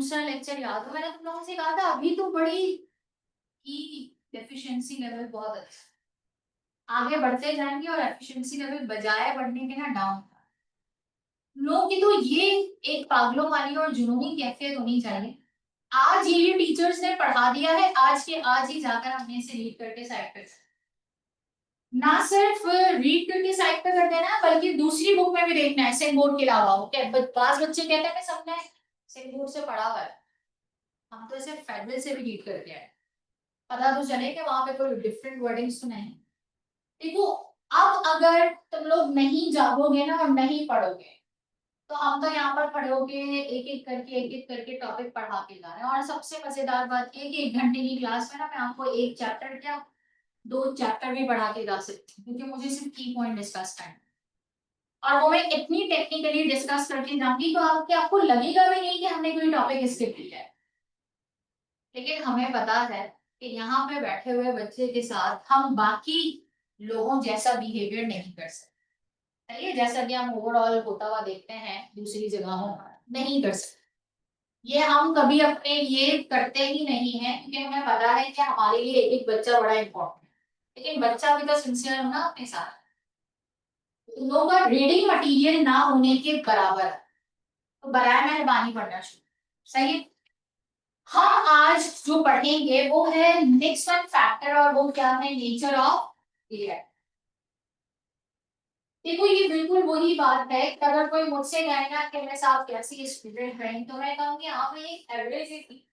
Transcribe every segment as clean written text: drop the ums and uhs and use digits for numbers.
दूसरा लेक्चर याद हो, मैंने तुम लोगों से कहा था अभी तो बड़ी ही एफिशिएंसी लेवल बहुत अच्छा, आगे बढ़ते जाएंगे और एफिशिएंसी लेवल बजाय बढ़ने के ना डाउन। लोगों की तो ये एक पागलों वाली और जुनूनी कैफियत होनी चाहिए। आज ये टीचर्स ने पढ़ा दिया है, आज के आज ही जाकर हमने इसे रीड करके साइड पे ना सिर्फ रीड करके साइड पे कर देना है, बल्कि दूसरी बुक में भी देखना है सेम बोर्ड के अलावा। बास बच्चे कहते हैं सबने सेम बोर्ड से पढ़ा हुआ है, हम तो इसे फेडरल से भी रीड करके आए, पता तो चले कि वहां पे कोई डिफरेंट वर्डिंग्स तो नहीं। देखो, अब अगर तुम लोग नहीं जागोगे ना और नहीं पढ़ोगे, तो हम तो यहाँ पर खड़े होके एक एक करके टॉपिक पढ़ा के जा रहे हैं। और सबसे मजेदार बात ये कि 1 घंटे की क्लास में ना मैं आपको एक चैप्टर क्या 2 चैप्टर भी पढ़ा के जा सकती हूँ, क्योंकि मुझे सिर्फ की पॉइंट डिस्कस करना है। और वो मैं इतनी टेक्निकली डिस्कस करके जाऊंगी तो आपको लगेगा भी नहीं कि हमने कोई टॉपिक स्किप किया है। लेकिन हमें पता है कि यहाँ पे बैठे हुए बच्चे के साथ हम बाकी लोगों जैसा बिहेवियर नहीं कर सकते। चलिए, जैसा कि हम ओवरऑल होता हुआ देखते हैं दूसरी जगहों, नहीं कर सकते। ये हम कभी अपने लिए करते ही नहीं है, क्योंकि हमें पता है कि हमारे लिए एक एक बच्चा बड़ा इंपॉर्टेंट है। लेकिन बच्चा भी तो सिंसियर होना अपने साथ, तुम लोगों का रीडिंग मटेरियल ना होने के बराबर है, तो बराए मेहरबानी पढ़ना शुरू। सही है। हम आज जो पढ़ेंगे वो है नेक्स्ट वन फैक्टर, और वो क्या है, नेचर ऑफ एयर। देखो, ये बिल्कुल वही बात है कि अगर कोई मुझसे कहे ना कि मैं साहब कैसी स्टूडेंट रही, तो मैं कहूँगी हाँ भाई एवरेज ही थी।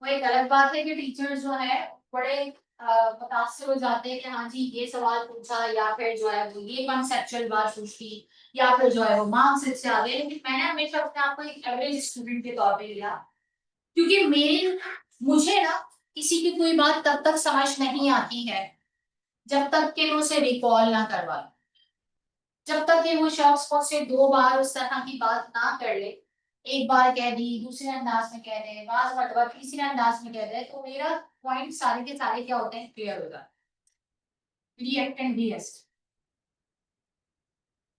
वो एक अलग बात है कि टीचर्स जो है बड़े मुतासिर हो जाते हैं कि हाँ जी ये सवाल पूछा, या फिर जो है वो ये कॉन्सेप्चुअल बात पूछी, या फिर जो है वो मार्क्स इससे आ गए। लेकिन मैंने हमेशा अपने आप को एक एवरेज स्टूडेंट के तौर पे लिया, क्योंकि मुझे ना किसी की कोई बात तब तक समझ नहीं आती है जब तक कि मैं उसे रिकॉल ना करवा लूं। जब तक कि वो शख्स मुझसे 2 बार उस तरह की बात ना कर ले, एक बार कह दी, दूसरे अंदाज में कह दे, बार मरतबा तीसरे अंदाज में कह दे, तो मेरा पॉइंट सारे के सारे क्या होते हैं, क्लियर होता है। रिएक्टेंट रिएस्ट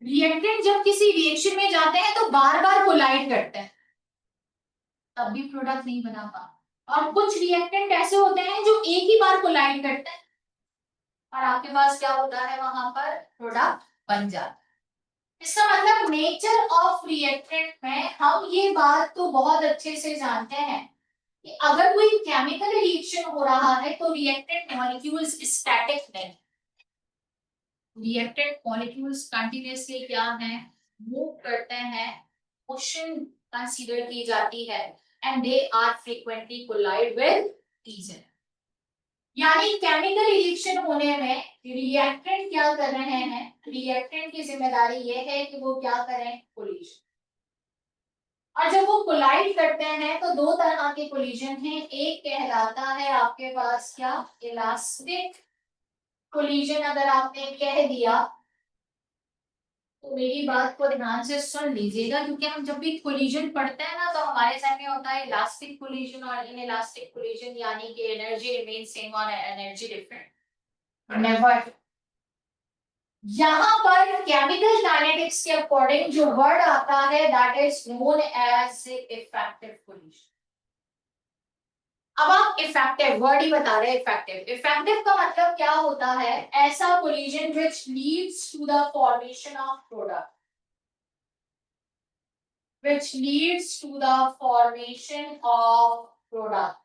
रिएक्टेंट जब किसी रिएक्शन में जाते हैं तो बार बार कोलाइड करते हैं, तब भी प्रोडक्ट नहीं बना पा। और कुछ रिएक्टेंट ऐसे होते हैं जो एक ही बार कोलाइड करते हैं और आपके पास क्या होता है, वहां पर प्रोडक्ट बन जाता है। इसका मतलब नेचर ऑफ रिएक्टेंट में हम ये बात तो बहुत अच्छे से जानते हैं कि अगर कोई केमिकल रिएक्शन हो रहा है तो रिएक्टेंट मॉलिक्यूल्स स्टैटिक नहीं, रिएक्टेंट मॉलिक्यूल्स कंटिन्यूअसली क्या है, मूव करते हैं, मोशन कंसीडर की जाती है, and they are frequently collide with each other. यानी केमिकल रिएक्शन होने में रिएक्टेंट क्या कर रहे हैं, रिएक्टेंट की जिम्मेदारी ये है कि वो क्या करें, कोलिजन। और जब वो कोलाइड करते हैं तो 2 तरह के कोलिजन हैं, एक कहलाता है आपके पास क्या, इलास्टिक कोलिजन। अगर आपने कह दिया तो मेरी बात को ध्यान से सुन लीजिएगा, क्योंकि हम जब भी कोलिजन पढ़ते हैं ना तो हमारे सामने होता है इलास्टिक कोलिजन और इनइलास्टिक कोलिजन, यानी कि एनर्जी रिमेन सेम और एनर्जी डिफरेंट नेवर। यहाँ पर केमिकल काइनेटिक्स के अकॉर्डिंग जो वर्ड आता है that is known as effective collision. अब आप इफेक्टिव वर्ड ही बता रहे हैं, इफेक्टिव इफेक्टिव का मतलब क्या होता है, ऐसा collision which leads to the formation of product, which leads to the formation of product।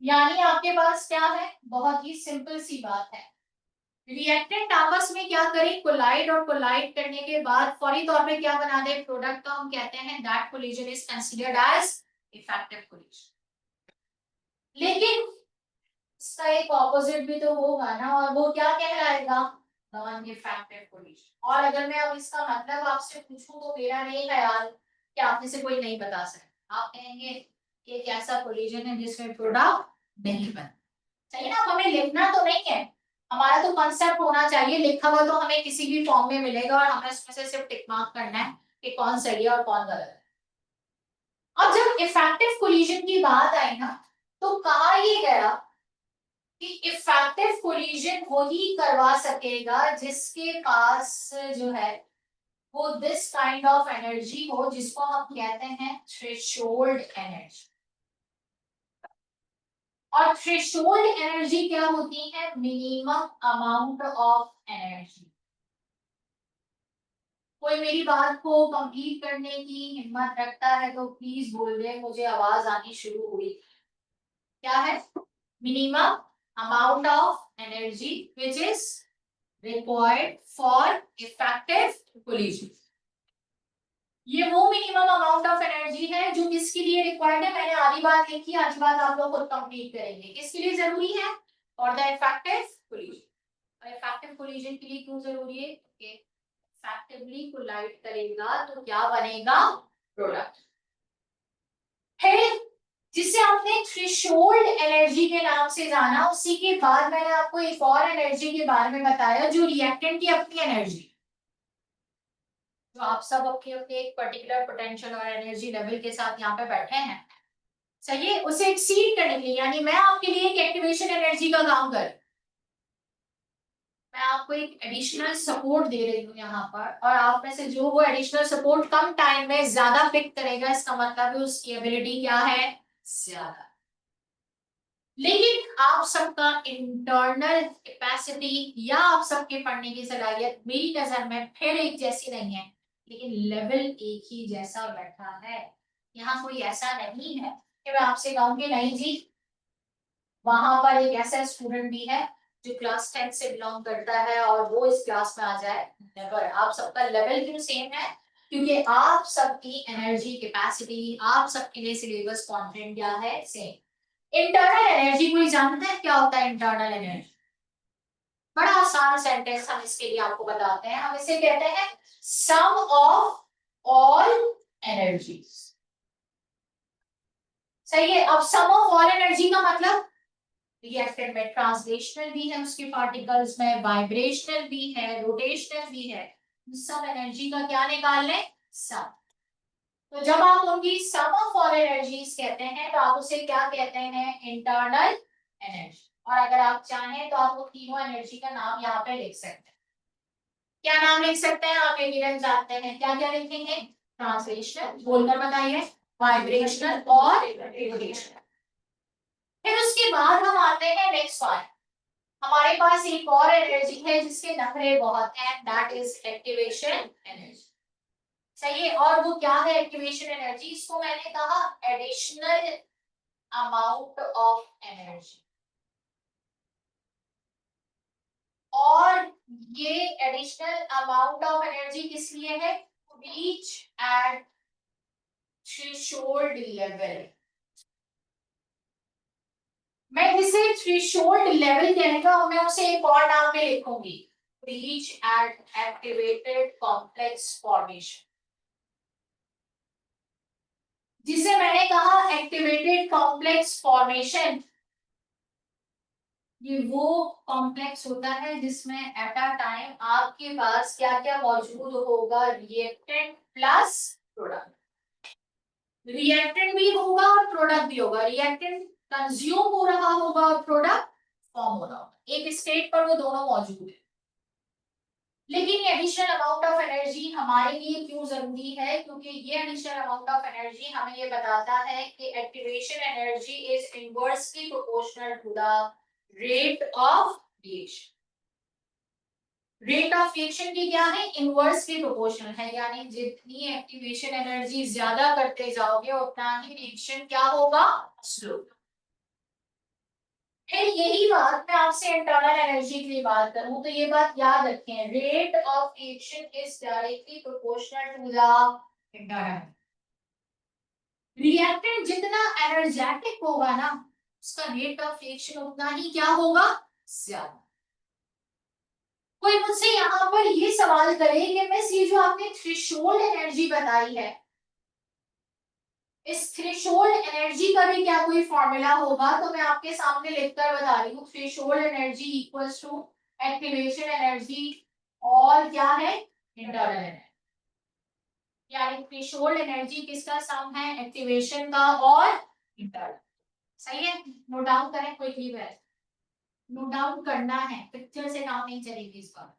यानी आपके पास क्या है, बहुत ही सिंपल सी बात है, रिएक्टेंट आपस में क्या करें, कोलाइड, और कोलाइड करने के बाद फौरी तौर पे क्या बना दे, प्रोडक्ट। तो हम कहते हैं that collision is considered as effective collision. लेकिन इसका एक ऑपोजिट भी तो होगा ना, और वो क्या कहलाएगा, नॉन इफेक्टिव कोलिजन। और अगर मैं अब इसका मतलब आपसे पूछूं तो मेरा नहीं ख्याल कि आप में से कोई नहीं बता सकता। आप कहेंगे कि एक ऐसा कोलिजन है जिसमें प्रोडक्ट नहीं बन। सही ना, हमें लिखना तो नहीं है, हमारा तो कंसेप्ट होना चाहिए, लिखा हुआ तो हमें किसी भी फॉर्म में मिलेगा और हमें उसमें से सिर्फ टिक मार्क करना है कि कौन सही है और कौन गलत है। अब जब इफेक्टिव कोलिजन की बात आई ना, तो कहा ये गया कि इफेक्टिव कोलिजन वो ही करवा सकेगा जिसके पास जो है वो दिस काइंड ऑफ एनर्जी हो जिसको हम कहते हैं थ्रेशोल्ड एनर्जी। और थ्रेशोल्ड एनर्जी क्या होती है? Minimum amount of energy. कोई मेरी बात को कंप्लीट करने की हिम्मत रखता है तो प्लीज बोल दे, मुझे आवाज आनी शुरू हुई। क्या है? Minimum amount of energy which is required for effective collision. ये वो मिनिमम अमाउंट ऑफ एनर्जी है जो किसके लिए रिक्वायर्ड है? मैंने आधी बात लिखी, आधी बात आप लोग खुद कंप्लीट करेंगे। किसके लिए जरूरी है? For the effective collision. Effective collision के लिए क्यों जरूरी है? इफेक्टिवली कोलाइड करेगा तो क्या बनेगा? प्रोडक्ट। फिर जिसे आपने थ्रेशोल्ड एनर्जी के नाम से जाना, उसी के बाद मैंने आपको एक और एनर्जी के बारे में बताया जो रिएक्टेंट की अपनी एनर्जी, जो आप सब अपने अपने एक पर्टिकुलर पोटेंशियल और एनर्जी लेवल के साथ यहाँ पे बैठे हैं, सही है, उसे एक्सीड करने के लिए, यानी मैं आपके लिए एक एक्टिवेशन एनर्जी का काम कर, मैं आपको एक एडिशनल सपोर्ट दे रही हूँ यहाँ पर, और आप में से जो वो एडिशनल सपोर्ट कम टाइम में ज्यादा पिक करेगा, इसका मतलब है उसकी एबिलिटी क्या है? ज्यादा। लेकिन आप सबका इंटरनल कैपेसिटी या आप सबके पढ़ने की सलाहियत मेरी नजर में फिर एक जैसी नहीं है, लेकिन लेवल एक ही जैसा बैठा है। यहाँ कोई ऐसा नहीं है कि मैं आपसे कहूंगी नहीं जी वहां पर एक ऐसा स्टूडेंट भी है जो क्लास 10 से बिलोंग करता है और वो इस क्लास में आ जाए। नेवर। आप सबका लेवल क्यों सेम है? क्योंकि आप सबकी एनर्जी कैपेसिटी, आप सबके लिए सिलेबस कंटेंट क्या है? सेम। इंटरनल एनर्जी कोई जानता है क्या होता है इंटरनल एनर्जी? बड़ा आसान सेंटेंस हम इसके लिए आपको बताते हैं, हम इसे कहते हैं सम ऑफ ऑल एनर्जीज। सही है। अब सम ऑफ ऑल एनर्जी का मतलब रिएक्टेंट में ट्रांसलेशनल भी है, उसके पार्टिकल्स में वाइब्रेशनल भी है, रोटेशनल भी है। सब एनर्जी का क्या निकाल लें? सम। तो जब आप उनकी सम ऑफ ऑल एनर्जीज कहते हैं तो आप उसे क्या कहते हैं? Internal energy. और अगर आप चाहें तो आप वो तीनों एनर्जी का नाम यहाँ पे लिख सकते हैं। क्या नाम लिख सकते हैं? आप ये गिवन जानते हैं, क्या क्या लिखेंगे? ट्रांसलेशनल, बोलकर बताइए, वाइब्रेशनल और रोटेशनल। फिर उसके बाद हम आते हैं नेक्स्ट वन। हमारे पास एक और एनर्जी है जिसके नखरे बहुत हैं, दैट इज एक्टिवेशन एनर्जी। सही है। और वो क्या है एक्टिवेशन एनर्जी? इसको मैंने कहा एडिशनल अमाउंट ऑफ एनर्जी। और ये एडिशनल अमाउंट ऑफ एनर्जी किस लिए है? Reach at threshold level. मैं जिसे थ्रेशोल्ड लेवल कहूंगा मैं उसे एक और नाम में लिखूंगी, reach at activated complex formation. जिसे मैंने कहा एक्टिवेटेड कॉम्प्लेक्स फॉर्मेशन, ये वो कॉम्प्लेक्स होता है जिसमें एट अ टाइम आपके पास क्या क्या मौजूद होगा? Reactant plus product. रिएक्टेंट भी होगा और प्रोडक्ट भी होगा। रिएक्टेंट कंज्यूम हो रहा होगा और प्रोडक्ट फॉर्म हो रहा होगा। एक स्टेट पर वो दोनों मौजूद है। लेकिन ये एडिशनल अमाउंट ऑफ एनर्जी हमारे लिए क्यों जरूरी है? क्योंकि ये एडिशनल अमाउंट ऑफ एनर्जी हमें ये बताता है कि activation energy is inversely proportional to the rate of reaction. Rate of reaction की क्या है? इनवर्सली प्रोपोर्शनल है, यानी जितनी एक्टिवेशन एनर्जी ज्यादा करते जाओगे उतना ही रिएक्शन क्या होगा? स्लो। फिर यही बात मैं आपसे इंटरनल एनर्जी की बात करूं तो ये बात याद रखें, rate of reaction is directly proportional to the internal. Reactant जितना एनर्जेटिक होगा ना उसका रेट ऑफ रिएक्शन उतना ही क्या होगा? ज्यादा। कोई मुझसे यहाँ पर ये सवाल करे कि मिस ये जो आपने थ्रेशोल्ड एनर्जी बताई है, इस थ्रेशोल्ड एनर्जी का भी क्या कोई फॉर्मूला होगा? तो मैं आपके सामने लिखकर बता रही हूँ, threshold energy equals to activation energy और क्या है? Internal energy. यानी थ्रेशोल्ड एनर्जी किसका सम है? एक्टिवेशन का और इंटरनल। सही है। नोट डाउन करें क्विकली। नोट डाउन करना है, पिक्चर से काम नहीं चलेगी इस बार।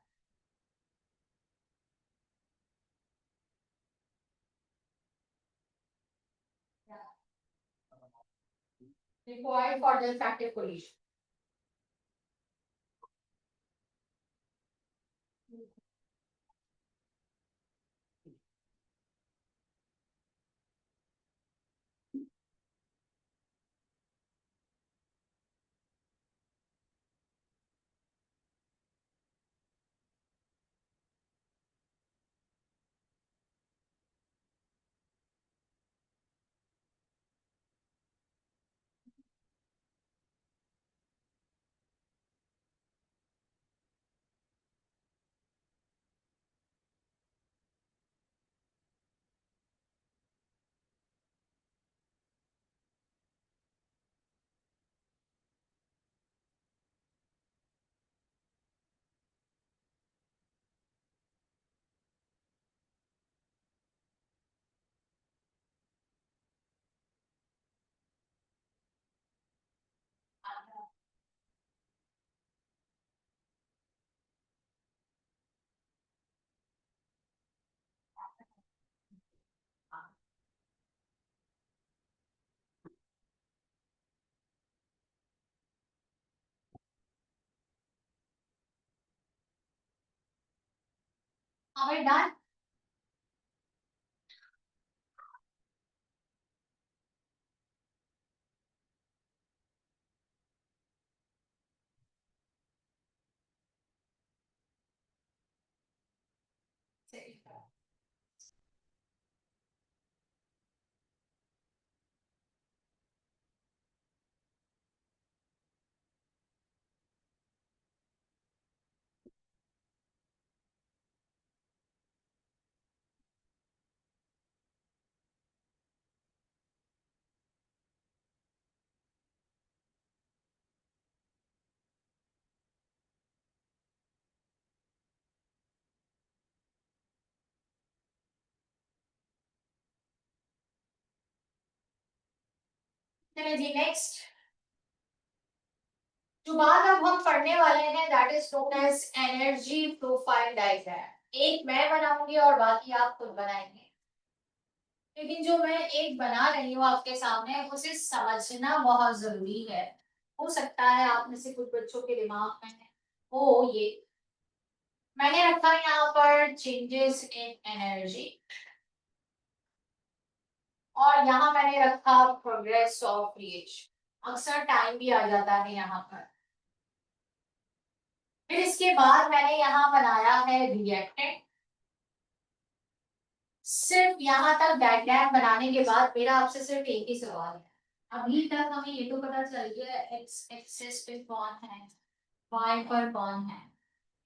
required for the effective collision. Are we done? चलिए जी नेक्स्ट जो बात अब हम पढ़ने वाले हैं that is known as energy profile diagram. एक मैं बनाऊंगी और बाकी आप खुद बनाएंगे, लेकिन जो मैं एक बना रही हूँ आपके सामने उसे समझना बहुत जरूरी है। हो सकता है आप में से कुछ बच्चों के दिमाग में हो ये मैंने रखा यहाँ पर चेंजेस इन एनर्जी और यहाँ मैंने रखा प्रोग्रेस ऑफ रिएक्शन। अक्सर टाइम भी आ जाता है यहाँ पर। फिर इसके बाद मैंने यहाँ बनाया है रिएक्टेंट। सिर्फ यहाँ तक डायग्राम बनाने के बाद मेरा आपसे सिर्फ एक ही सवाल है। अभी तक हमें ये तो पता चल गया एक्स एक्सिस पे कौन है, वाई पर कौन है,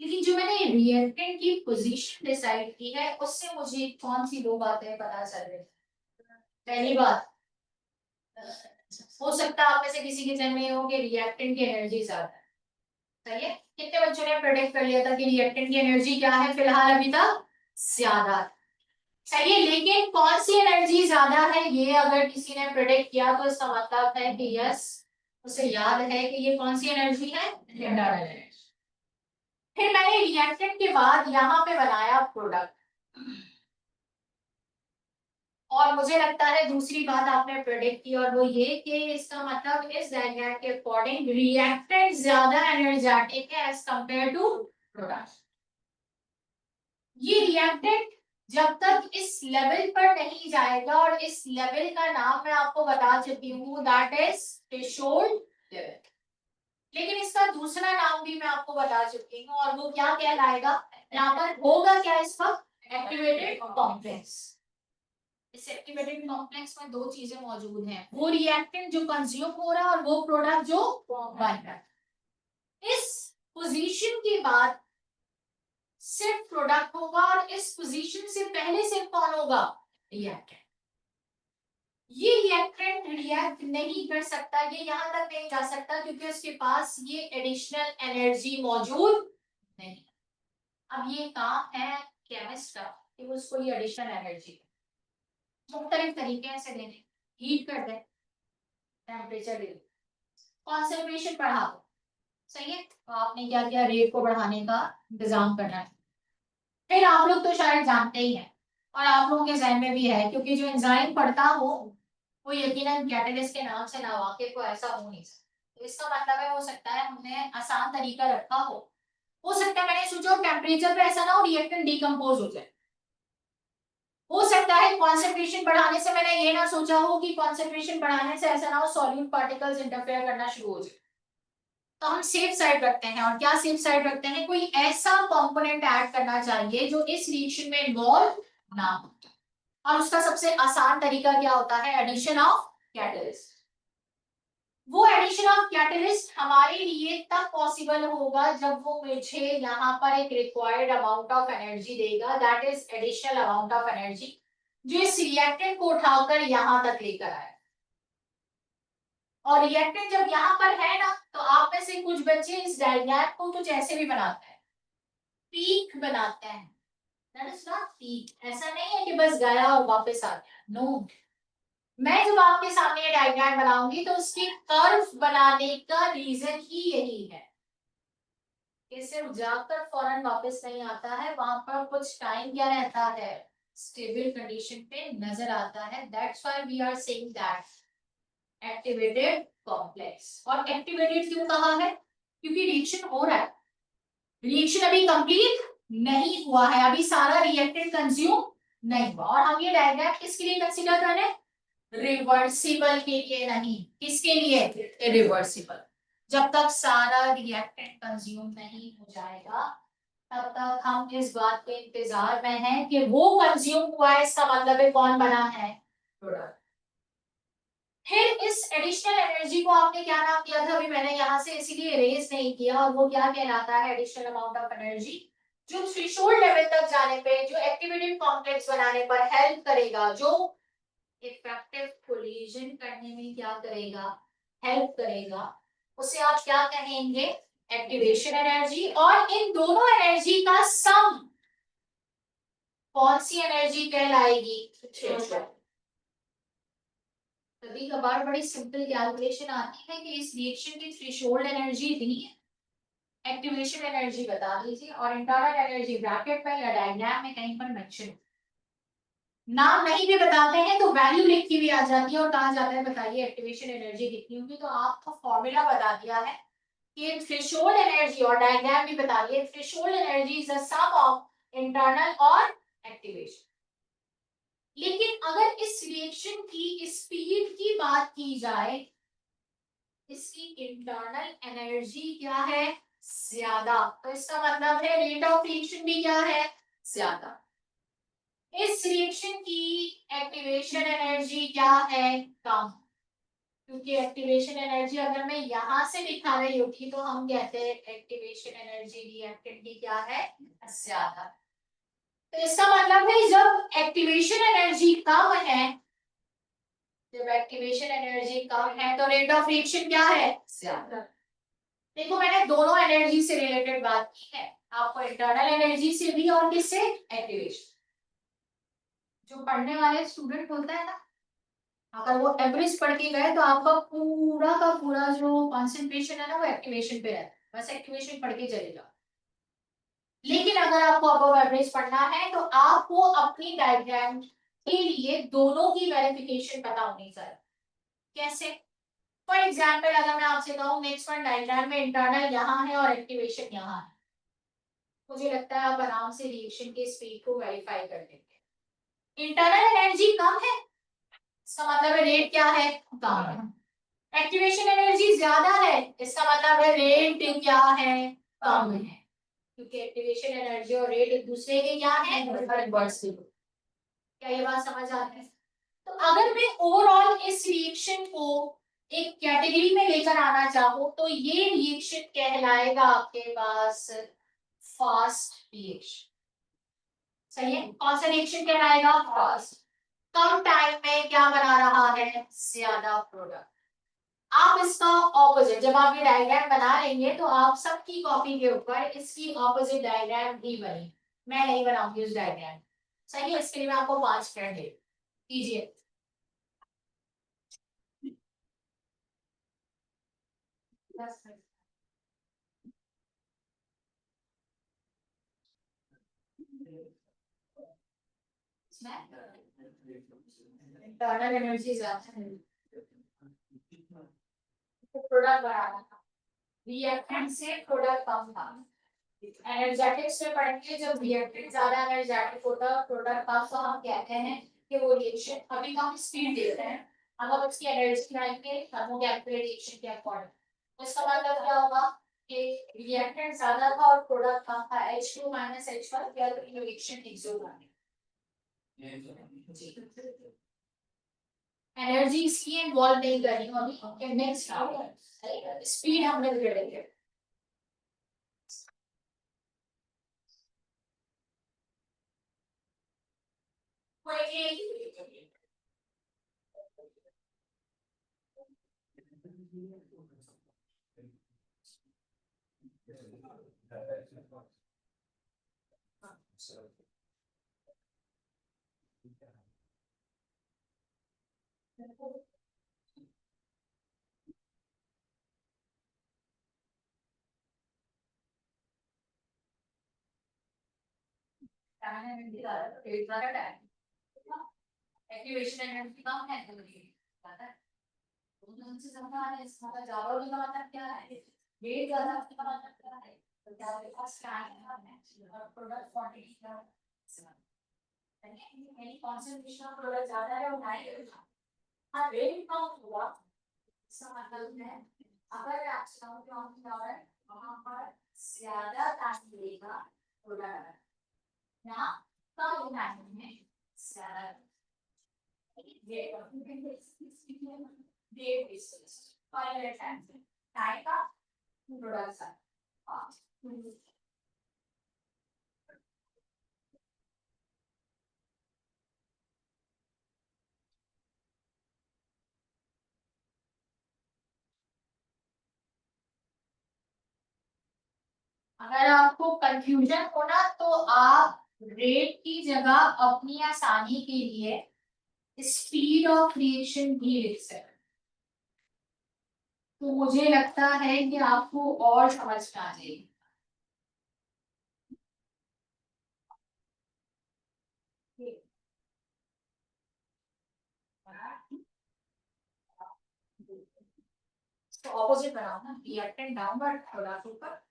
लेकिन जो मैंने रिएक्टेंट की पोजीशन डिसाइड की है उससे मुझे कौन सी दो बातें पता चल रही है। पहली बात, हो सकता है आप में से किसी के जहन में हो कि रिएक्टेंट की एनर्जी ज्यादा है। सही है? कितने बच्चों ने प्रेडिक्ट कर लिया था कि रिएक्टेंट की एनर्जी क्या है फिलहाल अभी तक? ज्यादा। सही है, लेकिन कौन सी एनर्जी ज्यादा है ये अगर किसी ने प्रेडिक्ट किया तो इसका मतलब है कि यस उसे याद है कि ये कौन सी एनर्जी है, इंटरनल एनर्जी। फिर मैंने रिएक्टेंट के बाद यहाँ पे बनाया प्रोडक्ट और मुझे लगता है दूसरी बात आपने प्रेडिक्ट की और वो ये कि इसका मतलब इस डायग्राम के अकॉर्डिंग रिएक्टेंट ज्यादा एनर्जेटिक है एज कंपेयर टू प्रोडक्ट। ये रिएक्टेंट जब तक इस लेवल पर नहीं जाएगा और इस लेवल का नाम मैं आपको बता चुकी हूँ दैट इज थ्रेशोल्ड लेवल, लेकिन इसका दूसरा नाम भी मैं आपको बता चुकी हूँ और वो क्या कहलाएगा, यहाँ पर होगा क्या इस वक्त एक्टिवेटेड कॉम्प्लेक्स। इस एक्टिवेटेड कॉम्प्लेक्स में दो चीजें मौजूद हैं, वो रिएक्टेंट जो कंज्यूम हो रहा है और वो प्रोडक्ट जो बन रहा है। इस पोजीशन के बाद सिर्फ प्रोडक्ट होगा और इस पोजीशन से पहले सिर्फ कौन होगा, रिएक्टेंट। ये रिएक्टेंट रिएक्ट नहीं कर सकता, ये यहां तक नहीं जा सकता क्योंकि उसके पास ये एडिशनल एनर्जी मौजूद नहीं। अब ये काम है केमिस्ट का कि उसको ये एडिशनल एनर्जी मुख्तलिफ तरीके से देने, हीट कर दे, टेम्परेचर दे, कॉन्सेंट्रेशन बढ़ा दो। सही है, तो आपने क्या किया, रेट को बढ़ाने का इंतजाम करना है। फिर आप लोग तो शायद जानते ही हैं और आप लोगों के जहन में भी है क्योंकि जो एंजाइम पढ़ता हो वो यकीनन कैटलिस्ट के नाम से ना वाकिफ को ऐसा हो नहीं सकता। तो इसका मतलब है, हो सकता है हमने आसान तरीका रखा हो सकता है मैंने सोचा टेम्परेचर पे ऐसा ना हो रिएक्टेंट डिकम्पोज हो जाए। हो सकता है कॉन्सेंट्रेशन बढ़ाने से मैंने ये ना सोचा हो कि कॉन्सेंट्रेशन बढ़ाने से ऐसा ना हो सॉल्यूट पार्टिकल्स इंटरफेयर करना शुरू हो जाए। तो हम सेफ साइड रखते हैं, और क्या सेफ साइड रखते हैं, कोई ऐसा कंपोनेंट ऐड करना चाहिए जो इस रिएक्शन में इन्वॉल्व ना हो। और उसका सबसे आसान तरीका क्या होता है, एडिशन ऑफ कैटलिस्ट। वो एडिशन ऑफ कैटलिस्ट हमारे लिए तब पॉसिबल होगा जब वो मुझे यहाँ पर एक रिक्वायर्ड अमाउंट ऑफ एनर्जी देगा, that is additional amount of energy, जो इस रिएक्टेंट को उठाकर यहाँ तक लेकर आए। और रिएक्टेंट जब यहाँ पर है ना, तो आप में से कुछ बच्चे इस डायग्राम को कुछ ऐसे भी बनाते हैं, पीक बनाते हैं। दैट इज नॉट पीक, ऐसा नहीं है कि बस गया और वापस आ गया, नो। मैं जब आपके सामने ये डायग्राम बनाऊंगी तो उसकी कर्व बनाने का रीजन ही यही है कि सिर्फ जाकर फौरन वापस नहीं आता है, वहां पर कुछ टाइम क्या रहता है, स्टेबल कंडीशन पे नजर आता है। That's why we are saying that activated complex. और एक्टिवेटेड क्यों कहा है, क्योंकि रिएक्शन हो रहा है, रिएक्शन अभी कंप्लीट नहीं हुआ है, अभी सारा रिएक्टेंट कंज्यूम नहीं हुआ। और हम ये डायग्राम किसके लिए कंसीडर कर रहे हैं, रिवर्सिबल के लिए नहीं, किसके लिए, रिवर्सिबल। जब तक सारा रिएक्टेंट कंज्यूम नहीं हो जाएगा तब तक हम इस बात के इंतजार में हैं कि वो कंज्यूम हुआ है, इसका मतलब है कौन बना है, प्रोडक्ट। फिर इस एडिशनल एनर्जी को आपने क्या नाम दिया था, अभी मैंने यहाँ से इसीलिए इरेज नहीं किया, और वो क्या कहलाता है, एडिशनल अमाउंट ऑफ एनर्जी, जो थ्रेशोल्ड लेवल तक जाने पे, जो एक्टिवेटेड कॉम्प्लेक्स बनाने पर हेल्प करेगा, जो इफेक्टिव कोलिजन करने में क्या करेगा, हेल्प करेगा, उसे आप क्या कहेंगे, एक्टिवेशन एनर्जी। और इन दोनों एनर्जी का सम कौन सी एनर्जी कहलाएगी, कभी कभार बड़ी सिंपल कैलकुलेशन आती है कि इस रिएक्शन की थ्रेशोल्ड एनर्जी इतनी है, एक्टिवेशन एनर्जी बता दीजिए, और इंटरनल एनर्जी ब्रैकेट में या डायग्राम में कहीं पर मेंशन, नाम नहीं भी बताते हैं तो वैल्यू लिख के भी आ जाती है, और कहा जाता है बताइए एक्टिवेशन एनर्जी कितनी होगी, तो आपको फॉर्मूला बता दिया है कि थ्रेशोल्ड एनर्जी, और डायग्राम भी बता दिए, threshold energy is the sum of internal और एक्टिवेशन। लेकिन अगर इस रिएक्शन की स्पीड की बात की जाए, इसकी इंटरनल एनर्जी क्या है, ज्यादा, तो इसका मतलब है रेट ऑफ रिएक्शन भी क्या है, ज्यादा। इस रिएक्शन की एक्टिवेशन एनर्जी क्या है, कम, क्योंकि एक्टिवेशन एनर्जी अगर मैं यहां से दिखा रही होती तो हम कहते हैं एक्टिवेशन एनर्जी रिएक्टेंट की क्या है, ज्यादा। तो इसका मतलब है जब एक्टिवेशन एनर्जी कम है, जब एक्टिवेशन एनर्जी कम है तो रेट ऑफ रिएक्शन क्या है, ज्यादा। देखो मैंने दोनों एनर्जी से रिलेटेड बात की है, आपको इंटरनल एनर्जी से भी और किससे, एक्टिवेशन। जो पढ़ने वाले स्टूडेंट होता है ना, अगर वो एवरेज पढ़ के गए तो आपका पूरा का पूरा जो कंसंट्रेशन है ना वो एक्टिवेशन पे रहता है, बस एक्टिवेशन पढ़ के चलेगा। लेकिन अगर आपको अबव एवरेज पढ़ना है तो आपको अपनी डायग्राम के लिए दोनों की वेरिफिकेशन पता होनी चाहिए। कैसे, फॉर एग्जाम्पल अगर मैं आपसे कहूँ नेक्स्ट वन डायग्राम में इंटरनल यहाँ है और एक्टिवेशन यहाँ है, मुझे लगता है आप आराम से रिएक्शन के स्पीड को वेरीफाई कर लेंगे। इंटरनल एनर्जी कम है, इसका मतलब है रेट क्या है, कम है। एक्टिवेशन एनर्जी ज्यादा है, इसका मतलब है रेट क्या है, कम है, क्योंकि एक्टिवेशन एनर्जी और रेट एक दूसरे के क्या है, रिवर्सिबल। क्या ये बात समझ आ रही है। तो अगर मैं ओवरऑल इस रिएक्शन को एक कैटेगरी में लेकर आना चाहूँ तो ये रिएक्शन कहलाएगा आपके पास फास्ट रिएक्शन। सही है, कौन सा रिएक्शन कहलाएगा, फास्ट। कम टाइम में क्या बना रहा है, ज्यादा प्रोडक्ट। आप इसका ऑपोजिट, जब आप ये डायग्राम बना लेंगे तो आप सबकी कॉपी के ऊपर इसकी ऑपोजिट डायग्राम भी बने, मैं नहीं बनाऊंगी उस डायग्राम। सही है, इसके लिए मैं आपको 5 मिनट दे दीजिए। इसमें इंटरनल एनर्जी ज्यादा है, प्रोडक्ट बढ़ाना था, रिएक्टेंट से प्रोडक्ट कम था। एनर्जेटिक्स में पढ़ेंगे जब रिएक्टेंट ज्यादा एनर्जेटिक होता है, प्रोडक्ट कम, तो हम कहते हैं कि वो रिएक्शन अभी कम स्पीड दे रहे हैं, अगर उसकी एनर्जी लाएंगे थर्मोकैपिलरी रिएक्शन के अकॉर्डिंग। इसका मतलब क्या होगा कि रिएक्टेंट ज्यादा था और प्रोडक्ट कम था, H2 - H1 या तो रिएक्शन एक्सोट एनर्जी इसकी इन्वॉल्व नहीं करनी होगी, नेक्स्ट स्पीड हमने बिगड़ेंगे। एक्टिवेशन एनर्जी कम है तो ज्यादा है, उनसे ज्यादा है, इसका ज्यादा होने का मतलब क्या है, वेट ज्यादा होने का मतलब क्या है, तो क्या आपके पास टाइम है और प्रोडक्ट क्वांटिटी क्या है, यानी कंसंट्रेशन ऑफ प्रोडक्ट ज्यादा है और हाई है, हाँ वेट कम हुआ, इसका मतलब है अगर आप साउंड ऑन और वहां पर ज्यादा टाइम लेगा प्रोडक्ट ना, कम टाइम में ज्यादा अगर आपको कंफ्यूजन हो ना तो आप रेट की जगह अपनी आसानी के लिए स्पीड ऑफ क्रिएशन भी लिख सकते, तो मुझे लगता है कि आपको और समझ में आ जाएगी। तो ऑपोजिट बनाओ ना, रिएक्टेंट डाउनवर्ड प्रोडक्ट ऊपर,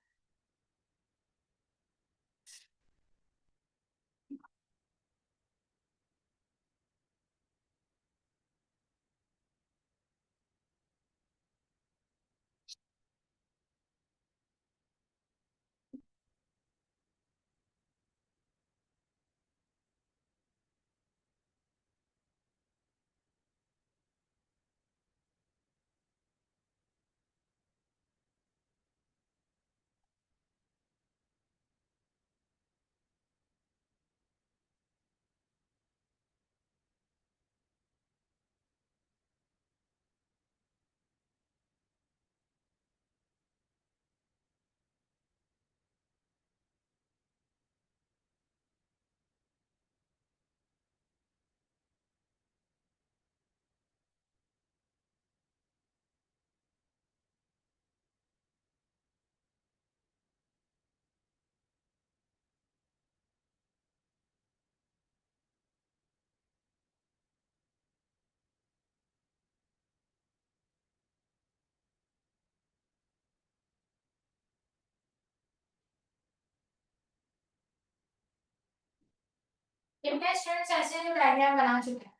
कितने स्टूडेंट्स ऐसे हैं जो डायग्राम बना चुके हैं?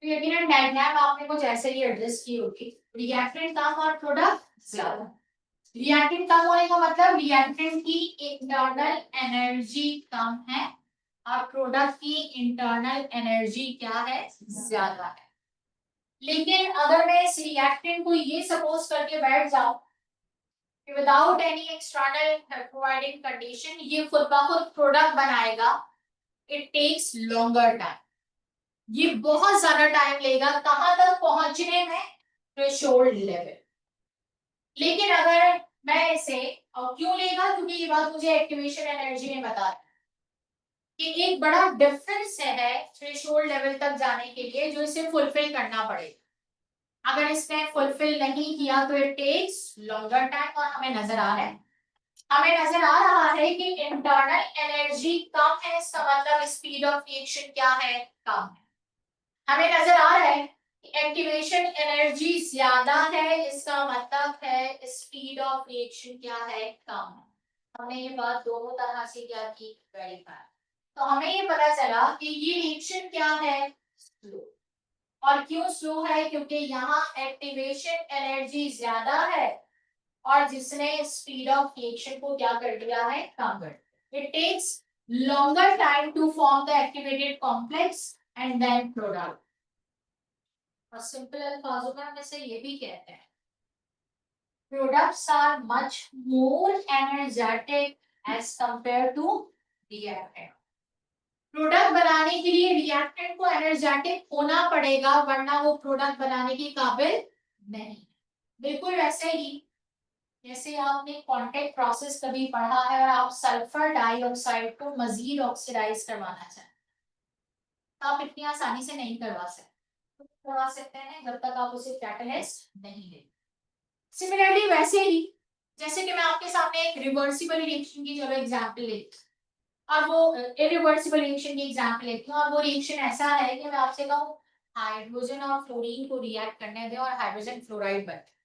तो यकीनन डायग्राम आपने कुछ ऐसे ही एडजस्ट की होगी। रिएक्टेंट कम और प्रोडक्ट ज्यादा। रिएक्टेंट कम होने का मतलब रिएक्टेंट की इंटरनल एनर्जी कम है और प्रोडक्ट की इंटरनल एनर्जी क्या है, ज्यादा है। लेकिन अगर मैं इस रिएक्टेंट को ये सपोज करके बैठ जाऊं कि without any external providing condition ये खुद ब खुद प्रोडक्ट बनाएगा, इट टेक्स लॉन्गर टाइम, ये बहुत ज्यादा टाइम लेगा कहां तक पहुंचने में, थ्रेशोल्ड लेवल। लेकिन अगर मैं इसे, और क्यों लेगा, क्योंकि ये बात मुझे एक्टिवेशन एनर्जी ने बताया कि एक बड़ा डिफरेंस है थ्रेशोल्ड लेवल तक जाने के लिए जो इसे फुलफिल करना पड़ेगा। अगर इसने फुलफिल नहीं किया तो इट टेक्स लॉन्गर टाइम। और हमें नजर आ रहा है, हमें नजर आ रहा है कि इंटरनल एनर्जी कम है, इसका मतलब स्पीड ऑफ रिएक्शन क्या है, कम है। हमें नजर आ रहा है कि एक्टिवेशन एनर्जी ज्यादा है, इसका मतलब है स्पीड ऑफ रिएक्शन क्या है, कम है। हमने ये बात दोनों तरह से क्या की, वेरीफाई। तो हमें ये पता चला कि ये रिएक्शन क्या है, स्लो। और क्यों स्लो है, क्योंकि यहाँ एक्टिवेशन एनर्जी ज्यादा है और जिसने स्पीड ऑफ रिएक्शन को क्या कर दिया है, कम कर दिया। It takes longer time to form the activated complex and then product. और सिंपल अल्फाजों में हम इसे ये भी कहते हैं, products are much more energetic as compare to reactant. Product बनाने के लिए रिएक्टेंट को एनर्जेटिक होना पड़ेगा, वरना वो प्रोडक्ट बनाने के काबिल नहीं। बिल्कुल वैसे ही जैसे आपने कांटेक्ट प्रोसेस कभी पढ़ा है और आप सल्फर डाइऑक्साइड को मजीद ऑक्सीडाइज करवाना चाहें तो आप इतनी आसानी से नहीं करवा सकते हैं जब तक आप उसे कैटलिस्ट नहीं दें। सिमिलरली वैसे ही जैसे कि मैं आपके सामने एक रिवर्सिबल रिएक्शन की चलो एग्जांपल लेती हूं और वो इरिवर्सिबल रिएक्शन की एग्जांपल लेती हूँ और वो रिएक्शन ऐसा है कि मैं आपसे कहूँ हाइड्रोजन और फ्लोरीन को रिएक्ट करने दें और हाइड्रोजन फ्लोराइड बने।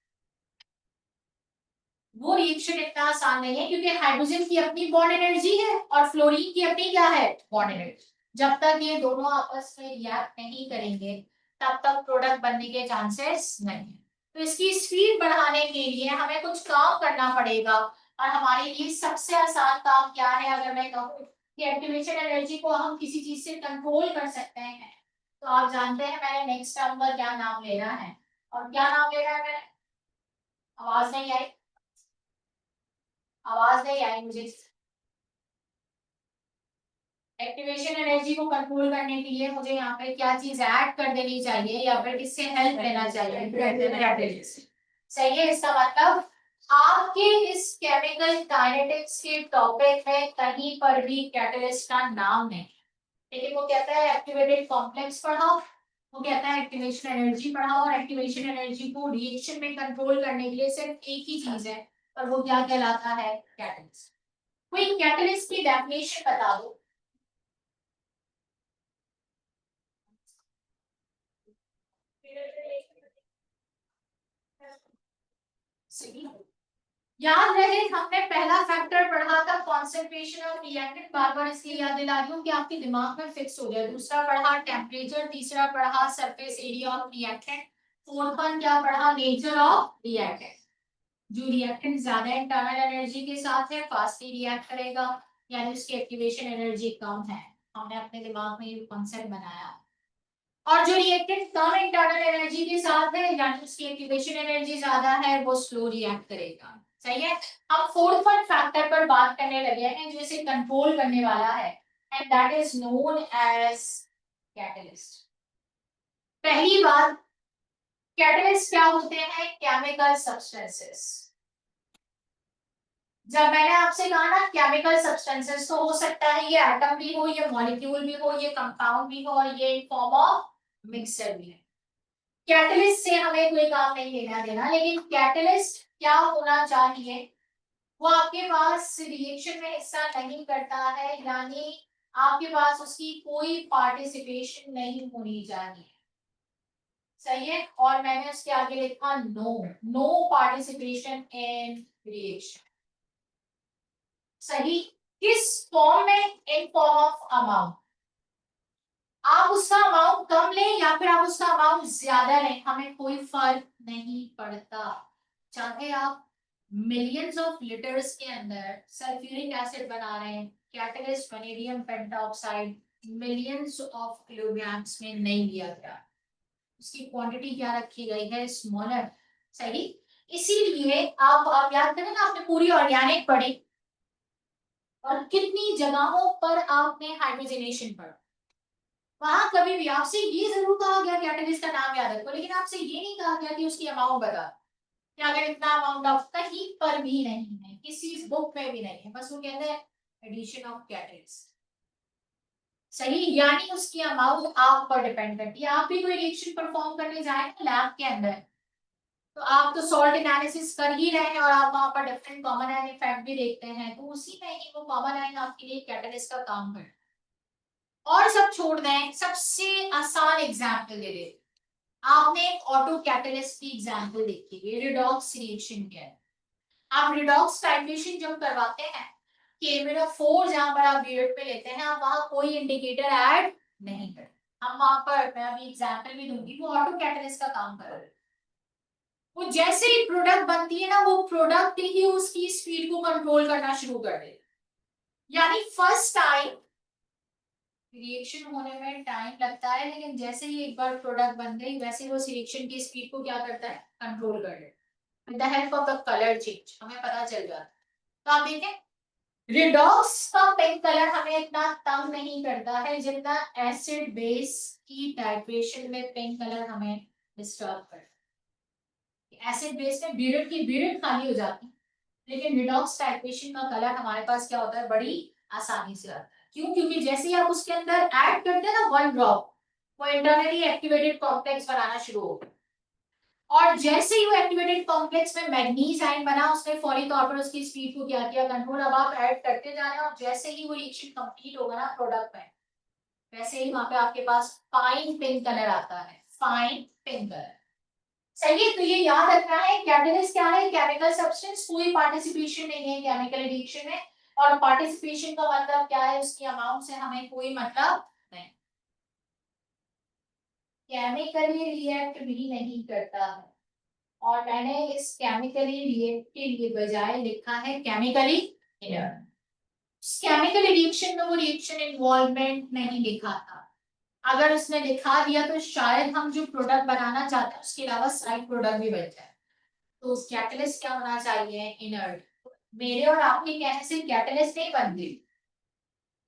वो रिएक्शन इतना आसान नहीं है क्योंकि हाइड्रोजन की अपनी बॉन्ड एनर्जी है और फ्लोरीन की अपनी क्या है, बॉन्ड एनर्जी। जब तक ये दोनों आपस में रिएक्ट नहीं करेंगे तब तक प्रोडक्ट बनने के चांसेस नहीं है। तो इसकी स्पीड बढ़ाने के लिए हमें कुछ काम करना पड़ेगा और हमारे लिए सबसे आसान काम क्या है, अगर मैं कहूँ कि एक्टिवेशन एनर्जी को हम किसी चीज से कंट्रोल कर सकते हैं तो आप जानते हैं मैंने नेक्स्ट टर्म का क्या नाम लेना है। और क्या नाम लेना है मैंने, आवाज नहीं आई, आवाज नहीं आई मुझे। एक्टिवेशन एनर्जी को कंट्रोल करने के लिए मुझे यहाँ पे क्या चीज ऐड कर देनी चाहिए या फिर किससे हेल्प लेना चाहिए, कैटलिस्ट। सही है, इसका मतलब आपके इस केमिकल काइनेटिक्स के टॉपिक में कहीं पर भी कैटलिस्ट का नाम नहीं, लेकिन वो कहता है एक्टिवेटेड कॉम्प्लेक्स पढ़ाओ, वो कहता है एक्टिवेशन एनर्जी पढ़ाओ और एक्टिवेशन एनर्जी को रिएक्शन में कंट्रोल करने के लिए सिर्फ एक ही चीज है और वो क्या कहलाता है, कैटलिस्ट। कोई कैटलिस्ट की डेफिनेशन बता दो। सही। याद रहे हमने पहला फैक्टर पढ़ा था कंसंट्रेशन ऑफ रिएक्टेंट, बार बार इसलिए याद दिला रही हूँ कि आपके दिमाग में फिक्स हो जाए। दूसरा पढ़ा टेम्परेचर, तीसरा पढ़ा surface area of reactant, fourth one क्या पढ़ा, नेचर ऑफ रिएक्टेंट। जो रिएक्टेंट ज्यादा इंटरनल एनर्जी के साथ है फास्टली रिएक्ट करेगा, यानी उसकी एक्टिवेशन एनर्जी कम है। हमने अपने दिमाग में ये कॉन्सेप्ट बनाया। और जो रिएक्टेंट कम इंटरनल एनर्जी के साथ है यानी उसकी एक्टिवेशन एनर्जी ज्यादा है, वो स्लो रिएक्ट करेगा। सही है। हम फोर्थ वन फैक्टर पर बात करने लगे हैं जो इसे कंट्रोल करने वाला है and that is known as catalyst. पहली बात, कैटलिस्ट क्या होते हैं, केमिकल सब्सटेंसेस। जब मैंने आपसे कहा ना केमिकल सब्सटेंसेस, तो हो सकता है ये एटम भी हो, ये मॉलिक्यूल भी हो, ये कंपाउंड भी हो और ये फॉर्म ऑफ मिक्सचर भी है। कैटलिस्ट से हमें कोई काम नहीं लेना देना, लेकिन कैटलिस्ट क्या होना चाहिए, वो आपके पास रिएक्शन में हिस्सा नहीं करता है, यानी आपके पास उसकी कोई पार्टिसिपेशन नहीं होनी चाहिए। सही है। और मैंने उसके आगे लिखा no, no participation in reaction. सही। किस फॉर्म में, इन फॉर्म ऑफ अमाउंट। आप उसका अमाउंट कम लें या फिर आप उसका अमाउंट ज्यादा लें, हमें कोई फर्क नहीं पड़ता। चाहे आप मिलियंस ऑफ लीटर्स के अंदर सल्फ्यूरिक एसिड बना रहे हैं, catalyst vanadium pentoxide millions of kilograms में नहीं लिया गया, उसकी क्वांटिटी क्या रखी गई है, स्मॉलर। सही। इसीलिए आप याद करें ना, आपने पूरी ऑर्गेनिक पढ़ी और कितनी जगहों पर आपने हाइड्रोजनेशन पढ़ा, वहां कभी भी आपसे ये जरूर कहा गया कैटेलिस्ट का नाम याद रखो, लेकिन आपसे ये नहीं कहा गया कि उसकी अमाउंट बता, कि अगर इतना अमाउंट ऑफ, कहीं पर भी नहीं है, किसी बुक में भी नहीं है, बस वो कहते हैं एडिशन ऑफ कैटेलिस्ट। सही, यानी उसकी अमाउंट आप पर डिपेंड करती है। आप भी कोई रिएक्शन परफॉर्म करने जाए लैब के अंदर, तो आप तो सॉल्ट एनालिसिस कर ही रहे हैं और आप वहां पर डिफरेंट कॉमन आयन इफेक्ट भी देखते हैं, तो उसी में ही वो कॉमन आयन आपके लिए कैटेलिस्ट का काम करता है। और सब छोड़ दें, सबसे आसान एग्जाम्पल दे दे, आपने एक ऑटो कैटलिस्ट की एग्जांपल देखी है रिडॉक्स रिएक्शन के है। आप रिडॉक्स टाइट्रेशन जब करवाते हैं, कैमरा 4 जहां पर आप पीरियड पे लेते हैं, आप वहां कोई इंडिकेटर ऐड नहीं करते, हम वहां पर, मैं अभी एग्जांपल भी दूंगी, वो ऑटो कैटलिस्ट का काम कर रहे हैं। वो जैसे ही प्रोडक्ट बनती है ना, वो प्रोडक्ट ही उसकी स्पीड को कंट्रोल करना शुरू कर दे, यानी फर्स्ट टाइम रिएक्शन होने में टाइम लगता है, लेकिन जैसे ही एक बार प्रोडक्ट बन गई, वैसे वो रिएक्शन की स्पीड को क्या करता है, कंट्रोल कर लेता है। With the help of the colour change हमें पता चल जाता है। तो आप देखें, रिडॉक्स का पिंक कलर हमें इतना तंग नहीं करता है जितना एसिड बेस की टाइट्रेशन में पिंक कलर हमें डिस्टर्ब करता है। एसिड बेस में ब्यूरेट की ब्यूरेट खाली हो जाती है, लेकिन रिडॉक्स टाइट्रेशन का कलर हमारे पास क्या होता है, बड़ी आसानी से आता है। क्यों? क्योंकि जैसे ही आप उसके अंदर ऐड करते हैं ना 1 ड्रॉप, वो इंटरनली एक्टिवेटेड कॉम्प्लेक्स बनाना शुरू हो गया, और जैसे ही वो एक्टिवेटेड कॉम्प्लेक्स में मैग्नीज आयन बना, उसने फौरी तौर पर उसकी स्पीड को क्या किया, कंट्रोल। अब आप ऐड करते जा रहे हैं और जैसे ही वो रिएक्शन कंप्लीट होगा ना प्रोडक्ट में, वैसे ही वहां पे आपके पास फाइन पिंक कलर आता है, फाइन पिंक कलर। सही है, तो ये याद रखना है, कैटलिस्ट क्या है, केमिकल सब्सटेंस, कोई पार्टिसिपेशन नहीं है केमिकल रिएक्शन में, और पार्टिसिपेशन का मतलब क्या है, उसकी अमाउंट से हमें कोई मतलब नहीं, केमिकली रिएक्ट भी नहीं करता है। और मैंने इस केमिकली रिएक्ट के लिए बजाय लिखा है केमिकली इनर्ट। केमिकल रिएक्शन में वो रिएक्शन इन्वॉल्वमेंट नहीं लिखा था, अगर उसने लिखा दिया तो शायद हम जो प्रोडक्ट बनाना चाहते हैं उसके अलावा साइड प्रोडक्ट भी बन जाए। तो कैटलिस्ट क्या होना चाहिए, इनर्ट। मेरे और आपके कहने से कैटलिस्ट नहीं बनती,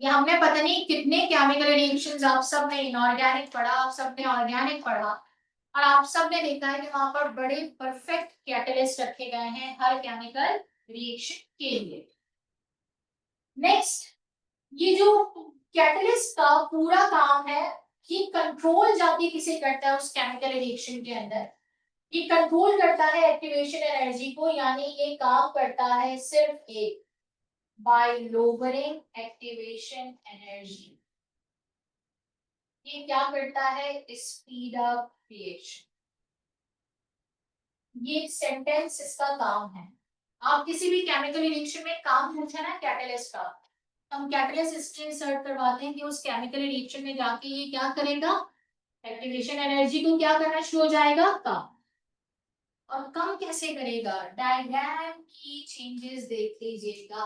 ये हमने पता नहीं कितने केमिकल रिएक्शंस, आप सब ने इनऑर्गेनिक पढ़ा, आप सब ने ऑर्गेनिक पढ़ा, और आप सब ने देखा है कि वहां पर बड़े परफेक्ट कैटलिस्ट रखे गए हैं हर केमिकल रिएक्शन के लिए। नेक्स्ट, ये जो कैटलिस्ट का पूरा काम है, ये कंट्रोल जाके किसे करता है उस केमिकल रिएक्शन के अंदर, ये कंट्रोल करता है एक्टिवेशन एनर्जी को, यानी ये काम करता है सिर्फ एक, बाय लोअरिंग एक्टिवेशन एनर्जी। ये क्या करता है, स्पीड अप रिएक्शन। ये सेंटेंस इसका काम है। आप किसी भी केमिकल रिएक्शन में काम पूछे ना कैटलिस्ट का, हम कैटलिस्ट हिस्ट्री इंसर्ट करवाते हैं कि उस केमिकल रिएक्शन में जाके ये क्या करेगा, एक्टिवेशन एनर्जी को क्या करना शुरू हो जाएगा, कम। और कम कैसे करेगा, डायग्राम की चेंजेस देख लीजिएगा,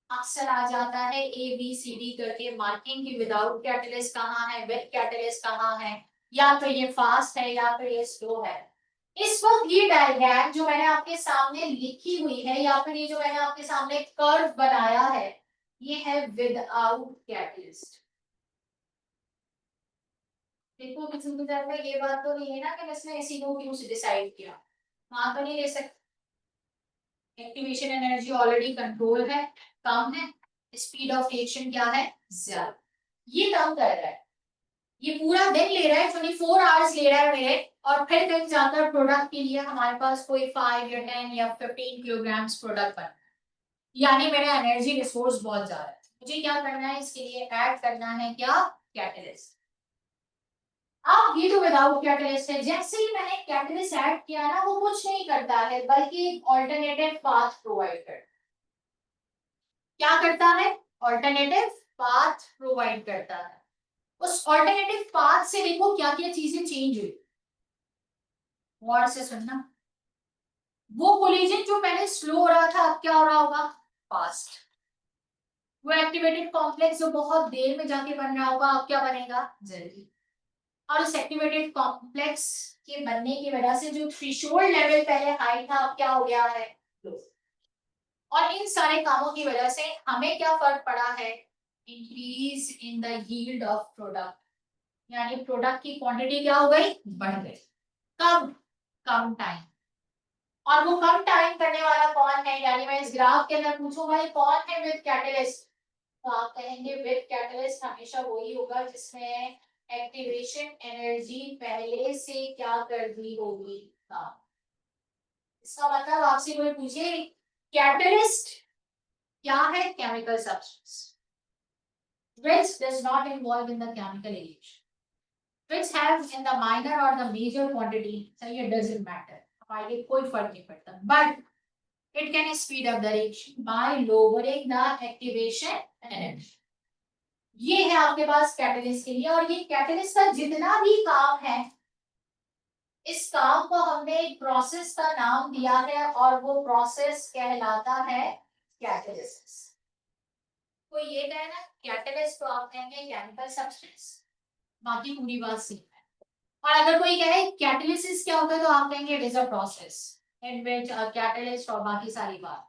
अक्सर आ जाता है ए बी सी डी करके मार्किंग की, विदाउट कैटलिस्ट कहाँ है, विद कैटलिस्ट कहाँ है, या तो ये फास्ट है या फिर ये स्लो है। इस वक्त ये डायग्राम जो मैंने आपके सामने लिखी हुई है, या फिर ये जो मैंने आपके सामने कर्व बनाया है, ये है विदाउट कैटलिस्ट। देखो किसी की तरफ में ये बात तो नहीं है ना कि इसने इसी को क्यों से डिसाइड किया, वहां तो नहीं ले सकते। एक्टिवेशन एनर्जी ऑलरेडी कंट्रोल है, कम है, स्पीड ऑफ रिएक्शन क्या है, ज्यादा। ये काम कर रहा है, ये पूरा दिन ले रहा है, 24 आवर्स ले रहा है मेरे, और फिर कहीं जाकर प्रोडक्ट के लिए हमारे पास कोई 5 या 10 या 15 किलोग्राम्स प्रोडक्ट बन, यानी मेरा एनर्जी रिसोर्स बहुत ज्यादा है। मुझे क्या करना है, इसके लिए ऐड करना है क्या, कैटलिस्ट। अब ये तो विदाउट कैटलिस्ट है, जैसे ही मैंने कैटलिस्ट ऐड किया ना, वो कुछ नहीं करता है बल्कि एक ऑल्टरनेटिव पाथ प्रोवाइड करता है। क्या करता है, ऑल्टरनेटिव पाथ प्रोवाइड करता है। उस ऑल्टरनेटिव पाथ से देखो क्या क्या चीजें चेंज हुई, गौर से सुनना। वो कोलिजन जो पहले स्लो हो रहा था अब क्या हो रहा होगा, फास्ट। वो एक्टिवेटेड कॉम्प्लेक्स जो बहुत देर में जाके बन रहा होगा अब क्या बनेगा, जल्दी। और उस एक्टिवेटेड कॉम्प्लेक्स के बनने की वजह से जो थ्रेशोल्ड लेवल पहले हाई था अब क्या हो गया है, लो। और इन सारे कामों की वजह से हमें क्या फर्क पड़ा है, increase in the yield of product, यानी प्रोडक्ट की क्वांटिटी क्या हो गई, बढ़ गई। कब, कम टाइम। और वो कम टाइम करने वाला कौन है, यानी मैं इस ग्राफ के अंदर पूछूं भाई कौन है विद कैटलिस्ट, तो आप कहेंगे विद कैटलिस्ट हमेशा वही होगा जिसमें एक्टिवेशन एनर्जी पहले से क्या कर दी होगी काम। इसका मतलब आपसे कोई पूछे कैटलिस्ट क्या है, chemical substance which does not involve in the chemical reaction, which have in the minor or the major quantity, so it doesn't matter, हमारे लिए कोई फर्क नहीं पड़ता, but it can speed up the reaction by lowering the activation energy। ये है आपके पास catalyst के लिए, और ये कैटलिस्ट का जितना भी काम है इस काम को हमने एक प्रोसेस का नाम दिया है और वो प्रोसेस कहलाता है कैटलिसिस। तो ये कहे ना कैटलिस्ट, तो आप कहेंगे केमिकल सब्सटेंस, बाकी पूरी बात सेम है। और अगर कोई कहे कैटलिसिस क्या होता है तो आप कहेंगे it is a process in which a catalyst, और बाकी सारी बात।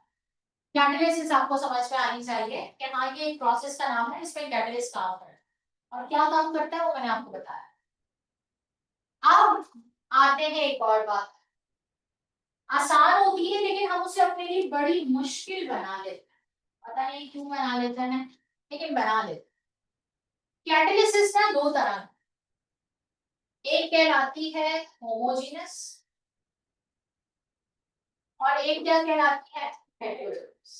कैटलिसिस आपको समझ में आनी चाहिए कि हाँ ये एक प्रोसेस का नाम है, इसमें कैटलिस्ट काम करता है, और क्या काम करता है वो मैंने आपको बताया। अब आते हैं एक और बात, आसान होती है लेकिन हम उसे अपने लिए बड़ी मुश्किल बना लेते हैं, पता नहीं क्यों बना लेते हैं, लेकिन बना लेते हैं। कैटलिसिस ना दो तरह, एक कहलाती है होमोजेनस और एक क्या कहलाती है, हेटेरोजेनस।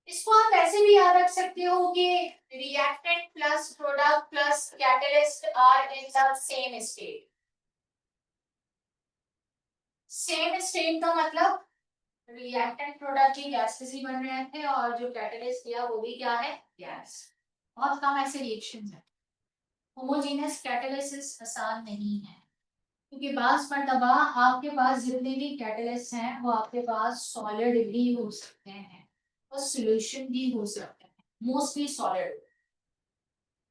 इसको आप ऐसे भी याद रख सकते हो कि reactant plus product plus catalyst are in the same state. Same state का मतलब रिएक्टेंट प्रोडक्ट भी गैसेस ही बन रहे थे और जो कैटलिस्ट दिया वो भी क्या है, गैस। बहुत कम ऐसे रिएक्शंस हैं। होमोजेनस कैटलिसिस आसान नहीं है क्योंकि बास मर्तबा आपके पास जितने भी कैटलिस्ट हैं वो आपके पास सॉलिड भी हो सकते हैं और सॉल्यूशन भी हो सकते हैं, मोस्टली सॉलिड।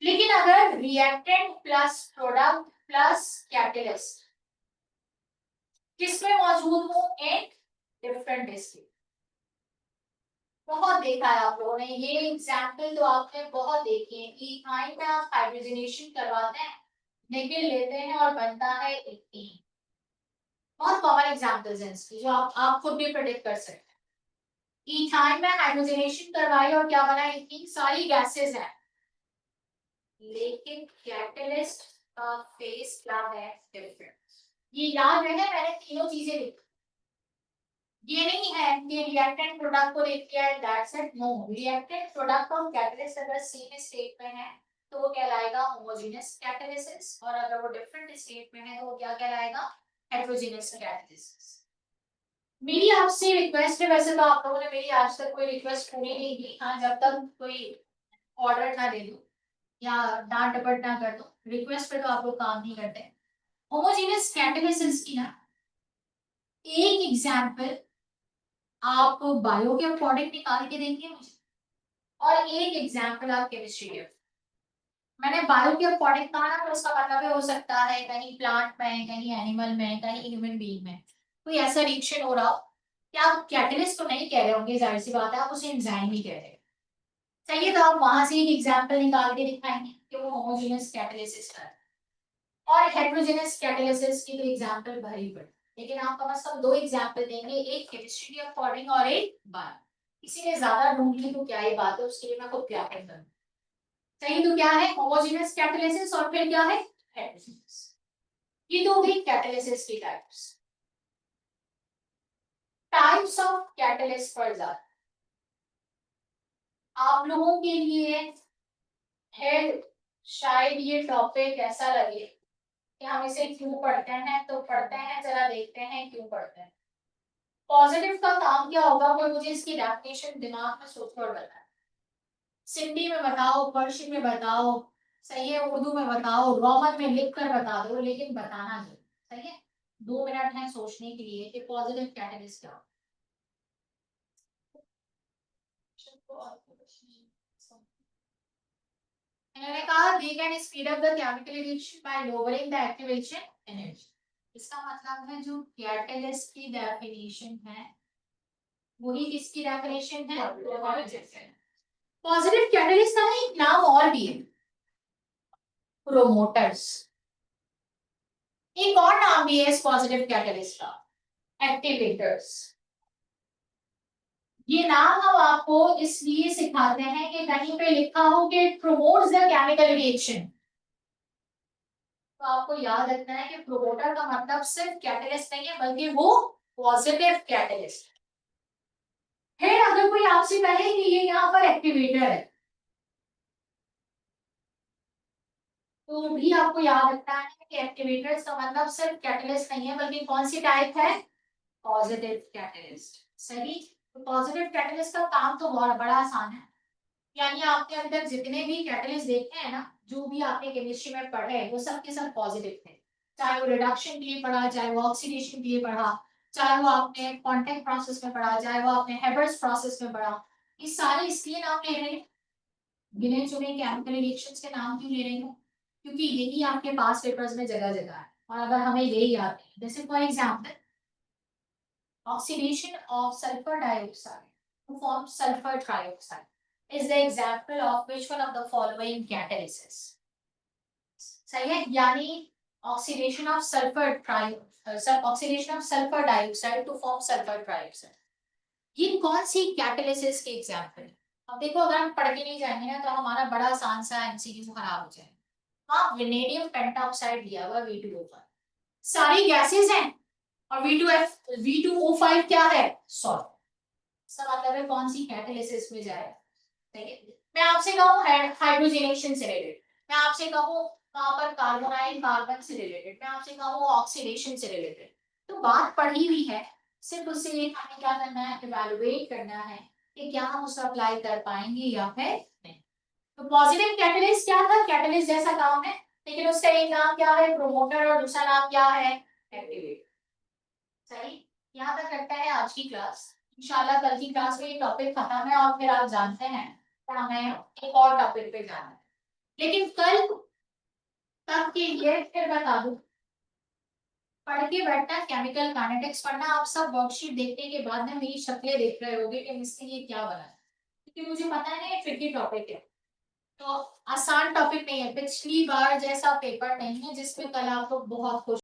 लेकिन अगर reactant plus product plus catalyst किसमें मौजूद हो, एक डिफरेंट स्टेट। बहुत देखा है आप लोगों ने, ये एग्जाम्पल तो आपने बहुत देखे हैं कि इथाइन में आप हाइड्रोजनेशन करवाते हैं, निकल लेते हैं और बनता है एथीन। बहुत कॉमन एग्जाम्पल्स हैं इसकी जो आप खुद भी प्रेडिक्ट कर सकते हैं। इथाइन में हाइड्रोजनेशन करवाई और क्या बना, एथीन। सारी गैसेस हैं लेकिन कैटलिस्ट का फेस क्या है, डिफरेंट। ये याद रहे मैंने तीनों चीजें लिखी, ये नहीं है कि रिएक्टेंट प्रोडक्ट को देख लिया है that's it, no. Reactant product और कैटलिस्ट अगर सेम स्टेट में है तो वो कहलाएगा होमोजेनस कैटलिसिस, और अगर वो डिफरेंट स्टेट में है तो वो क्या कहलाएगा, हेटेरोजेनस कैटलिसिस। मेरी आपसे रिक्वेस्ट है, वैसे तो आप लोगों ने मेरी आज तक कोई रिक्वेस्ट पूरी नहीं की, हाँ जब तक कोई ऑर्डर ना दे दो या डांट डपट ना कर दो, रिक्वेस्ट पे तो आप लोग काम नहीं करते। होमोजेनस कैटलिसिस की ना एक एग्जांपल आप बायो के प्रोडक्ट निकाल के देंगे मुझे, और एक एग्जांपल आप केमिस्ट्री के। मैंने बायो के प्रोडक्ट कहा ना, तो उसका मतलब हो सकता है कहीं प्लांट में, कहीं एनिमल में, कहीं ह्यूमन बीइंग में कोई ऐसा रिएक्शन हो रहा हो कि आप कैटलिस्ट तो नहीं कह रहे होंगे, जाहिर सी बात है आप उसे एंजाइम ही कह रहे हैं। चाहिए तो आप वहां से एक एग्जांपल निकाल के दिखाएंगे कि वो होमोजेनस कैटलिसिस का है। और हेटेरोजेनस कैटलिसिस की तो एग्जांपल भरी पड़ी, लेकिन आप कम से कम दो एग्जांपल देंगे, एक केमिस्ट्री के अकॉर्डिंग और एक बायो। किसी ने ज्यादा ढूंढ ली तो क्या ही बात है, उसके लिए मैं खुद क्या करूं। सही तो क्या है, होमोजेनस कैटलिसिस, और फिर क्या है, हेटेरोजेनस। ये तो भी कैटलिसिस की टाइप्स। टाइप्स ऑफ कैटलिस्ट पर जाते आप लोगों के लिए है, शायद ये टॉपिक ऐसा लगे कि हम इसे क्यों पढ़ते हैं, तो पढ़ते हैं, जरा देखते हैं क्यों पढ़ते हैं। पॉजिटिव का काम क्या होगा, कोई मुझे इसकी डेफिनेशन दिमाग में सोच कर बताए। सिंधी में बताओ, पर्शियन में बताओ, सही है, उर्दू में बताओ, रोमन में लिख कर बता दो, लेकिन बताना नहीं, सही है। 2 मिनट है सोचने के लिए कि पॉजिटिव कैटलिस्ट क्या होता है। मैंने कहा they can speed up the chemical reaction by lowering the activation energy। इसका मतलब है जो कैटलिस्ट की डेफिनेशन है वही किसकी डेफिनेशन है, पॉजिटिव कैटलिस्ट का एक नाम और भी है, प्रोमोटर्स। एक और नाम भी है इस पॉजिटिव कैटलिस्ट का, एक्टिवेटर्स। ये नाम हम आपको इसलिए सिखाते हैं कि कहीं पे लिखा हो कि प्रमोट्स द केमिकल रिएक्शन, तो आपको याद रखना है कि प्रोमोटर का मतलब सिर्फ कैटलिस्ट नहीं है बल्कि वो पॉजिटिव कैटलिस्ट। फिर अगर कोई आपसे कहे कि ये यहाँ पर एक्टिवेटर है तो भी आपको याद रखना है कि एक्टिवेटर्स का मतलब सिर्फ कैटलिस्ट नहीं है बल्कि कौन सी टाइप है, पॉजिटिव कैटलिस्ट। सही। तो पॉजिटिव कैटलिस्ट का काम तो बहुत बड़ा आसान है, यानी आपके अंदर जितने भी कैटलिस्ट देखे हैं ना, जो भी आपने केमिस्ट्री में पढ़े हैं वो सब के सब पॉजिटिव थे, चाहे वो रिडक्शन के लिए पढ़ा, चाहे वो ऑक्सीडेशन के लिए पढ़ा, चाहे वो आपने कॉन्टेक्ट प्रोसेस में पढ़ा, चाहे वो आपने हेबर्स प्रोसेस में पढ़ा। ये सारे इसलिए नाम ले रहे हैं, गिने चुने केमिकल रिएक्शंस के नाम क्यों ले रहे हैं, क्योंकि यही आपके पास पेपर्स में जगह जगह है और अगर हमें यही याद है, जैसे for example oxidation of sulfur dioxide to form sulfur trioxide is the example of which one of the following catalysis। सही है, यानी oxidation of oxidation of sulphur dioxide to form sulphur trioxide, ये कौन सी कैटालिसिस के example. अब देखो अगर हम पढ़ के नहीं जाएंगे ना तो हमारा बड़ा आसान सा एमसीक्यू खराब हो जाएगा। वहां वेनेडियम पेंटॉक्साइड दिया हुआ V2O5, सारी गैसेस हैं और V2O5 क्या है, सॉल्ट। इसका मतलब है कौन सी कैटालिसिस में जाए, ठीक है। मैं आपसे कहूँ हाइड्रोजनेशन से रिलेटेड, मैं आपसे कहूँ वहां पर कार्बोनाइल कार्बन से रिलेटेड, मैं आपसे कहूँ ऑक्सीडेशन से रिलेटेड, तो बात पढ़ी हुई है, सिर्फ उससे हमें क्या करना है, इवैल्यूएट करना है कि क्या हम उसे अप्लाई कर पाएंगे या फिर नहीं। तो पॉजिटिव कैटलिस्ट क्या था, कैटलिस्ट जैसा काम है, लेकिन उसका एक नाम क्या है, प्रोमोटर, और दूसरा नाम क्या है, एक्टिवेटर। सही। यहाँ तक रखता है आज की क्लास। इंशाल्लाह कल की क्लास में ये टॉपिक खत्म है और फिर आप जानते हैं तो हमें एक और टॉपिक पे जाना है, लेकिन कल तक के लिए फिर बता दूं, पढ़ के बैठना, केमिकल काइनेटिक्स पढ़ना। आप सब वर्कशीट देखने के बाद में मेरी शक्लें देख रहे होगे कि इससे ये क्या बना है, क्योंकि मुझे पता है ये ट्रिकी टॉपिक है, तो आसान टॉपिक नहीं है, पिछली बार जैसा पेपर नहीं है जिसमें कल आपको बहुत खुश